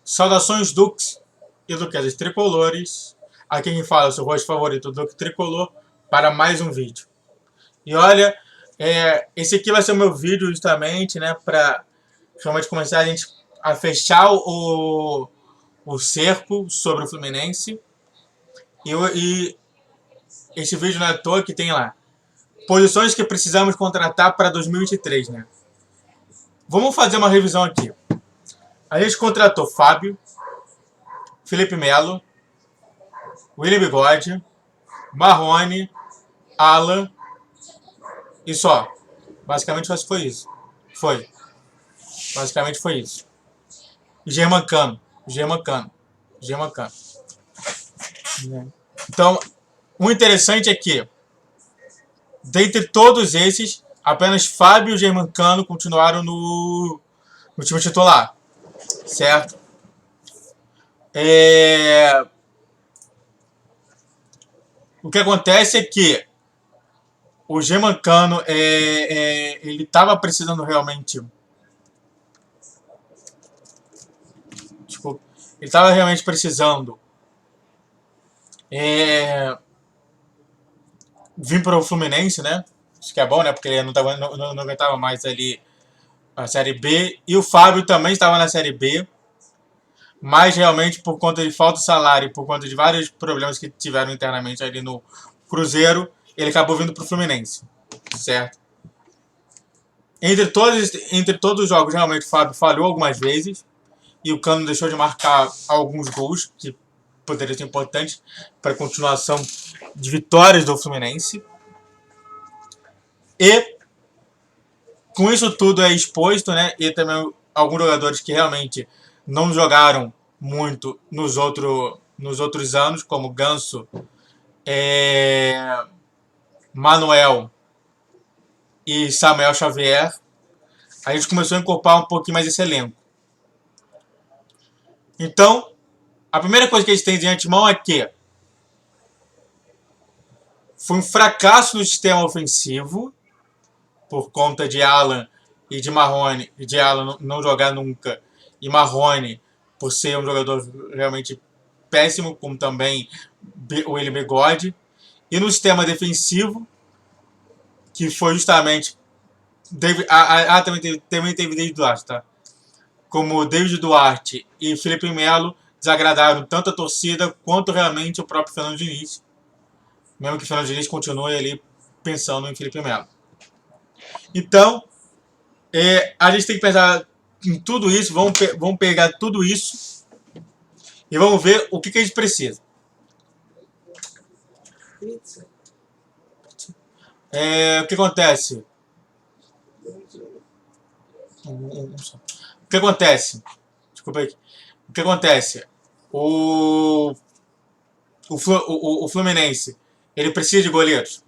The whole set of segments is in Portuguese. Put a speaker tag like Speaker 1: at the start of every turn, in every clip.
Speaker 1: Saudações Dux e Duquesas Tricolores. Aqui quem fala é o seu rosto favorito, Duque Tricolor, para mais um vídeo. E olha, esse aqui vai ser o meu vídeo justamente, né, para realmente começar a fechar o cerco sobre o Fluminense. E esse vídeo não é à toa que tem lá posições que precisamos contratar para 2023, né? Vamos fazer uma revisão aqui. A gente contratou Fábio, Felipe Melo, William Bigode, Marrone, Alan e só. Basicamente foi isso. Basicamente foi isso. Germancano. Então, o interessante é que, dentre todos esses, apenas Fábio e Germancano continuaram no time titular. Certo? O que acontece é que o Germancano ele estava precisando realmente. Ele estava realmente precisando vir para o Fluminense, né? Isso que é bom, né? Porque ele não aguentava mais ali a Série B. E o Fábio também estava na Série B. Mas realmente por conta de falta de salário, por conta de vários problemas que tiveram internamente ali no Cruzeiro, ele acabou vindo para o Fluminense. Certo? Entre todos os jogos, realmente o Fábio falhou algumas vezes. E o Cano deixou de marcar alguns gols que poderiam ser importantes para a continuação de vitórias do Fluminense. E com isso tudo é exposto, né? E também alguns jogadores que realmente não jogaram muito nos outros anos, como Ganso, Manuel e Samuel Xavier. A gente começou a incorporar um pouquinho mais esse elenco. Então, a primeira coisa que a gente tem de antemão é que foi um fracasso no sistema ofensivo por conta de Alan e de Marrone, de Alan não jogar nunca, e Marrone por ser um jogador realmente péssimo, como também o William Bigode. E no sistema defensivo, que foi justamente também teve David Duarte, tá? Como David Duarte e Felipe Melo desagradaram tanto a torcida quanto realmente o próprio Fernando Diniz, mesmo que o Fernando Diniz continue ali pensando em Felipe Melo. Então, a gente tem que pensar em tudo isso, vamos pegar tudo isso e vamos ver o que a gente precisa. O que acontece? O que acontece? Desculpa aí. O que acontece? O Fluminense, ele precisa de goleiros.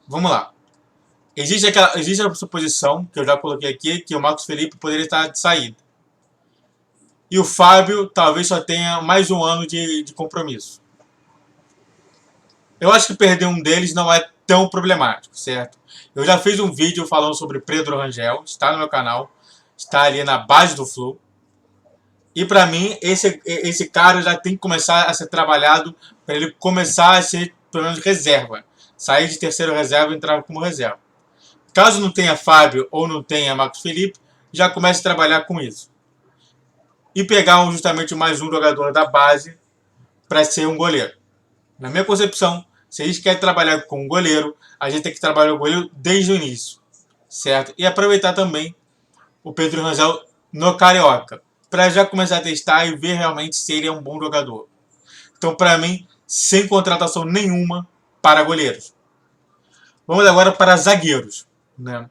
Speaker 1: Vamos lá. Existe a suposição, que eu já coloquei aqui, que o Marcos Felipe poderia estar de saída. E o Fábio talvez só tenha mais um ano de compromisso. Eu acho que perder um deles não é tão problemático, certo? Eu já fiz um vídeo falando sobre Pedro Rangel, está no meu canal, está ali na base do Flu. E para mim, esse cara já tem que começar a ser trabalhado para ele começar a ser, pelo menos, reserva. Sair de terceiro reserva e entrar como reserva. Caso não tenha Fábio ou não tenha Marcos Felipe, já comece a trabalhar com isso. E pegar justamente mais um jogador da base para ser um goleiro. Na minha concepção, se a gente quer trabalhar com um goleiro, a gente tem que trabalhar o goleiro desde o início. Certo? E aproveitar também o Pedro Rangel no Carioca, para já começar a testar e ver realmente se ele é um bom jogador. Então, para mim, sem contratação nenhuma para goleiros. Vamos agora para zagueiros. Né?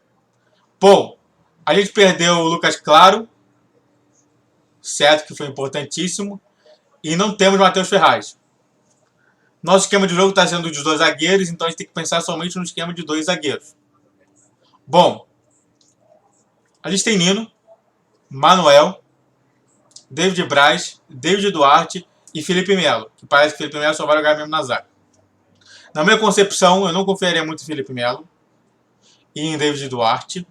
Speaker 1: Bom, a gente perdeu o Lucas Claro, certo, que foi importantíssimo, e não temos Matheus Ferraz. Nosso esquema de jogo está sendo de 2 zagueiros, então a gente tem que pensar somente no esquema de 2 zagueiros. Bom, a gente tem Nino, Manuel, David Braz, David Duarte e Felipe Melo, que parece que Felipe Melo só vai jogar mesmo na zaga. Na minha concepção, eu não confiaria muito em Felipe Melo e em David Duarte.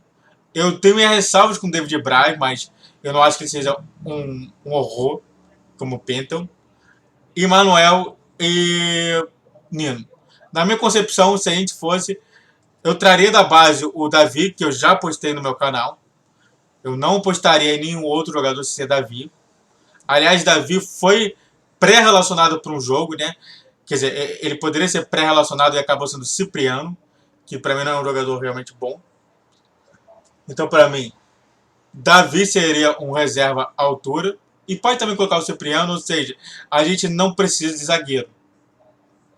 Speaker 1: Eu tenho minhas ressalvas com David Braz, mas eu não acho que ele seja um horror. como Penton, e Manuel e Nino. Na minha concepção, se a gente fosse, eu traria da base o Davi, que eu já postei no meu canal. Eu não postaria em nenhum outro jogador sem ser Davi. Aliás, Davi foi pré-relacionado para um jogo, né? Quer dizer, ele poderia ser pré-relacionado e acabou sendo Cipriano, que para mim não é um jogador realmente bom. Então, para mim, Davi seria um reserva à altura. E pode também colocar o Cipriano, ou seja, a gente não precisa de zagueiro.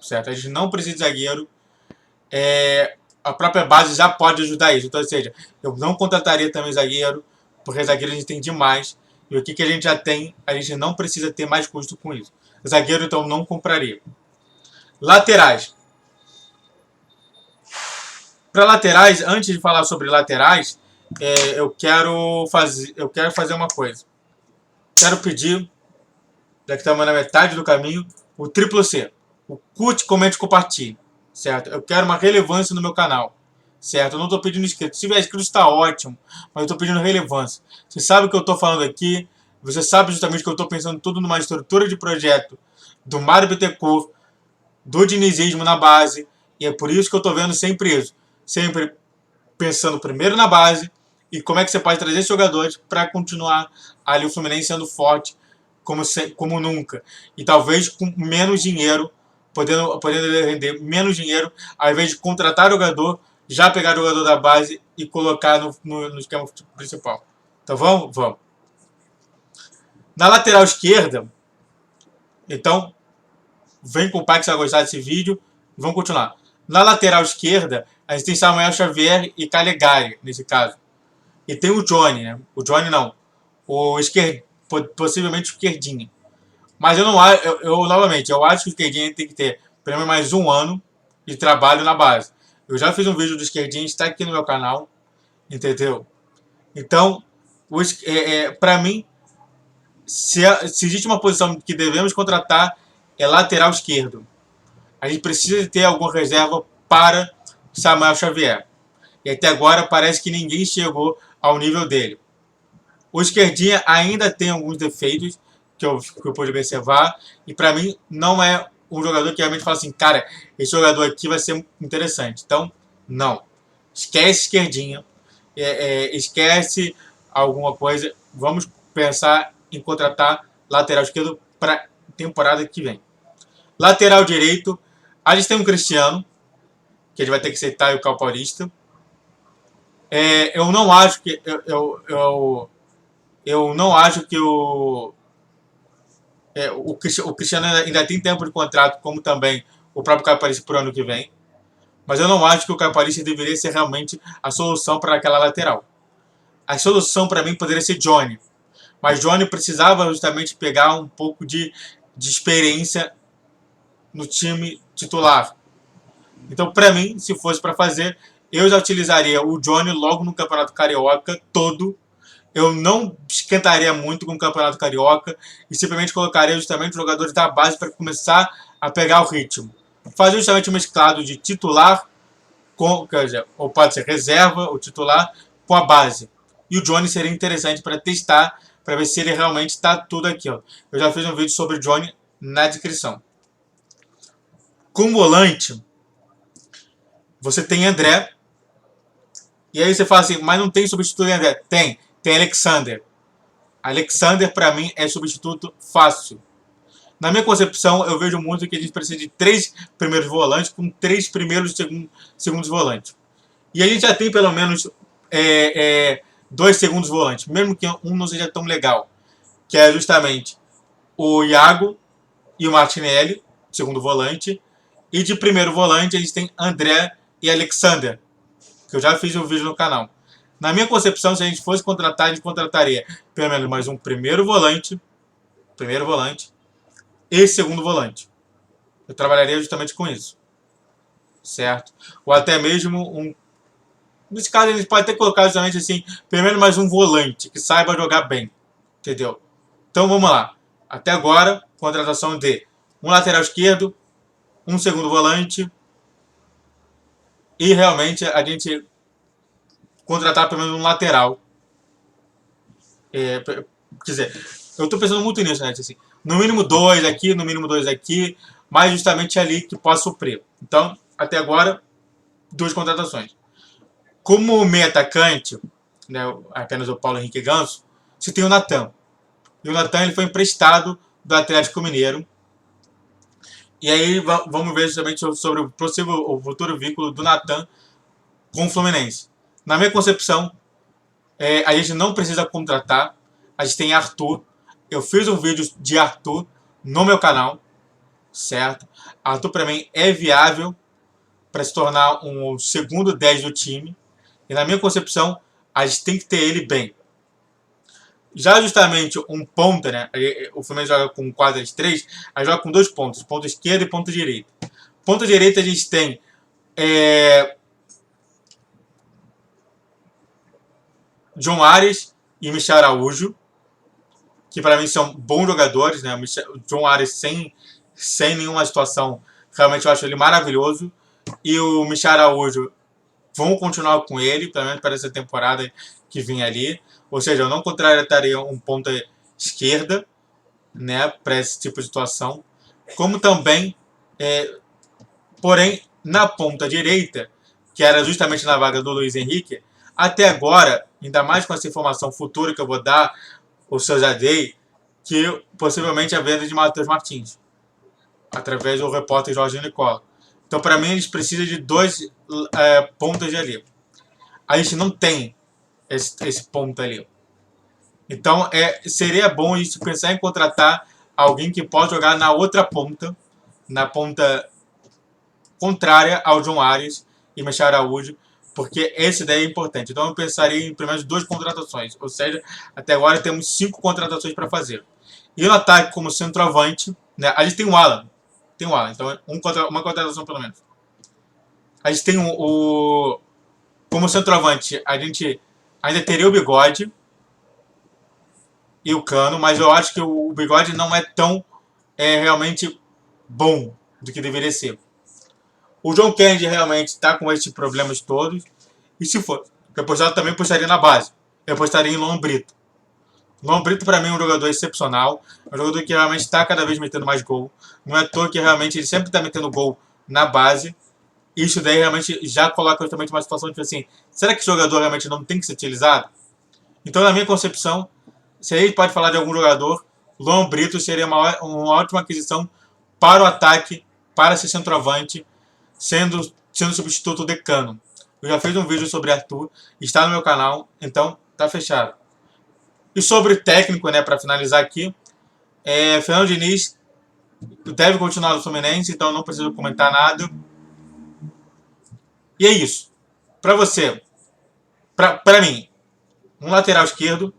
Speaker 1: Certo? A gente não precisa de zagueiro. A própria base já pode ajudar isso. Então, ou seja, eu não contrataria também zagueiro, porque zagueiro a gente tem demais. E o que a gente já tem, a gente não precisa ter mais custo com isso. Zagueiro, então, não compraria. Laterais. Para laterais, antes de falar sobre laterais, eu quero fazer uma coisa. Quero pedir, já que estamos na metade do caminho, o triplo C. O curte, comente, compartilhe. Certo? Eu quero uma relevância no meu canal. Certo? Eu não estou pedindo inscrito. Se tiver inscrito está ótimo, mas eu estou pedindo relevância. Você sabe o que eu estou falando aqui. Você sabe justamente que eu estou pensando tudo numa estrutura de projeto do Mário Bittencourt, do dinizismo na base. E é por isso que eu estou vendo sempre isso. Sempre pensando primeiro na base e como é que você pode trazer jogadores para continuar ali o Fluminense sendo forte como nunca. E talvez com menos dinheiro, podendo render menos dinheiro, ao invés de contratar jogador, já pegar o jogador da base e colocar no esquema principal. Então vamos? Vamos. Na lateral esquerda, então, vem com o pai que você vai gostar desse vídeo. Vamos continuar. Na lateral esquerda, a gente tem Samuel Xavier e Calegari, nesse caso. E tem o Johnny, né? O Johnny não. Possivelmente o Esquerdinha. Mas eu não acho, novamente, eu acho que o Esquerdinha tem que ter pelo menos mais um ano de trabalho na base. Eu já fiz um vídeo do Esquerdinha, está aqui no meu canal, entendeu? Então, para mim, se existe uma posição que devemos contratar, é lateral esquerdo. A gente precisa ter alguma reserva para Samuel Xavier. E até agora parece que ninguém chegou ao nível dele. O Esquerdinha ainda tem alguns defeitos que eu pude observar. E para mim não é um jogador que realmente fala assim, cara, esse jogador aqui vai ser interessante. Então, não. Esquece Esquerdinha. Esquece alguma coisa. Vamos pensar em contratar lateral esquerdo para temporada que vem. Lateral direito, a gente tem um Cristiano, que ele vai ter que aceitar o Cal Paulista. Eu não acho que eu não acho que o Cristiano ainda tem tempo de contrato, como também o próprio Caio Paulista para o ano que vem. Mas eu não acho que o Caio Paulista deveria ser realmente a solução para aquela lateral. A solução para mim poderia ser Johnny. Mas Johnny precisava justamente pegar um pouco de experiência no time titular. Então, para mim, se fosse para fazer, eu já utilizaria o Johnny logo no Campeonato Carioca todo. Eu não esquentaria muito com o Campeonato Carioca e simplesmente colocaria justamente os jogadores da base para começar a pegar o ritmo. Fazer justamente um mesclado de titular, quer dizer, ou pode ser reserva, ou titular, com a base. E o Johnny seria interessante para testar, para ver se ele realmente está tudo aqui. Ó. Eu já fiz um vídeo sobre o Johnny na descrição. Com volante, você tem André. E aí você fala assim, mas não tem substituto de André? Tem Alexander. Alexander, para mim, é substituto fácil. Na minha concepção, eu vejo muito que a gente precisa de 3 primeiros volantes com 3 primeiros e segundos volantes. E a gente já tem pelo menos 2 segundos volantes, mesmo que um não seja tão legal. Que é justamente o Iago e o Martinelli, segundo volante. E de primeiro volante a gente tem André e Alexander, que eu já fiz um vídeo no canal. Na minha concepção, se a gente fosse contratar, a gente contrataria pelo menos mais um primeiro volante e segundo volante. Eu trabalharia justamente com isso. Certo? Ou até mesmo um... Nesse caso, a gente pode até colocar justamente assim, pelo menos mais um volante que saiba jogar bem. Entendeu? Então vamos lá. Até agora, contratação de um lateral esquerdo, um segundo volante e realmente a gente contratar pelo menos um lateral. Quer dizer, Eu tô pensando muito nisso, né? Assim, no mínimo 2 aqui, no mínimo 2 aqui, mas justamente ali que possa suprir. Então, até agora, 2 contratações. Como meio atacante, né, apenas o Paulo Henrique Ganso, você tem o Natan. E o Natan ele foi emprestado do Atlético Mineiro. E aí vamos ver justamente sobre o possível o futuro vínculo do Natan com o Fluminense. Na minha concepção, a gente não precisa contratar. A gente tem Arthur. Eu fiz um vídeo de Arthur no meu canal, certo? Arthur para mim é viável para se tornar um segundo 10 do time. E na minha concepção, a gente tem que ter ele bem. Já justamente um ponta, né? O Fluminense joga com 4-3, aí joga com 2 pontos, ponta esquerda e ponta direita. Ponta direita a gente tem John Ares e Michel Araújo, que para mim são bons jogadores, né? O John Ares sem nenhuma situação, realmente eu acho ele maravilhoso. E o Michel Araújo, vão continuar com ele, pelo menos para essa temporada que vem ali. Ou seja, eu não contrataria um ponta esquerda, né, para esse tipo de situação. Como também, porém, na ponta direita, que era justamente na vaga do Luiz Henrique, até agora, ainda mais com essa informação futura que eu vou dar, ou se eu já dei, que possivelmente a venda de Matheus Martins, através do repórter Jorge Nicola. Então, para mim, eles precisam de 2 pontas de ali. A gente não tem esse ponto ali. Então, seria bom a gente pensar em contratar alguém que possa jogar na outra ponta, na ponta contrária ao John Ares e Michel Araújo, porque esse daí é importante. Então, eu pensaria em pelo menos 2 contratações. Ou seja, até agora temos 5 contratações para fazer. E no ataque, como centroavante, né, a gente tem o Alan. Tem o Alan, então uma contratação pelo menos. A gente tem como centroavante, a gente ainda teria o Bigode e o Cano, mas eu acho que o Bigode não é tão realmente bom do que deveria ser. O John Kennedy realmente está com esses problemas todos. E se for, eu também postaria na base. Eu postaria em Luan Brito. Luan Brito, para mim, é um jogador excepcional. É um jogador que realmente está cada vez metendo mais gol. Não é à toa que realmente ele sempre está metendo gol na base. Isso daí realmente já coloca justamente uma situação de assim, será que esse jogador realmente não tem que ser utilizado? Então, na minha concepção, se a gente pode falar de algum jogador, Luan Brito seria uma ótima aquisição para o ataque, para ser centroavante, sendo substituto de Cano. Eu já fiz um vídeo sobre Arthur, está no meu canal, então tá fechado. E sobre o técnico, né, para finalizar aqui, Fernando Diniz deve continuar no Fluminense, então não preciso comentar nada. E é isso. Para você, para mim, um lateral esquerdo,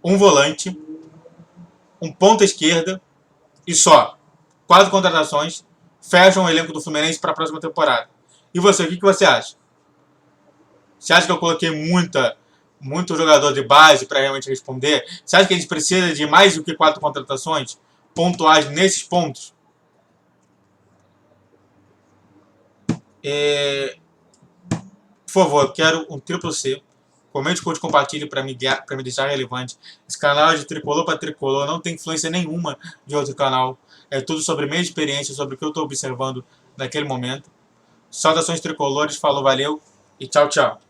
Speaker 1: um volante, um ponta esquerda e só. 4 contratações fecham o elenco do Fluminense para a próxima temporada. E você, o que você acha? Você acha que eu coloquei muito jogador de base para realmente responder? Você acha que a gente precisa de mais do que 4 contratações pontuais nesses pontos? Por favor, eu quero um triplo C. Comente, curte, compartilhe para me deixar relevante. Esse canal é de tricolor para tricolor, não tem influência nenhuma de outro canal. É tudo sobre minha experiência, sobre o que eu estou observando naquele momento. Saudações tricolores, falou, valeu e tchau, tchau.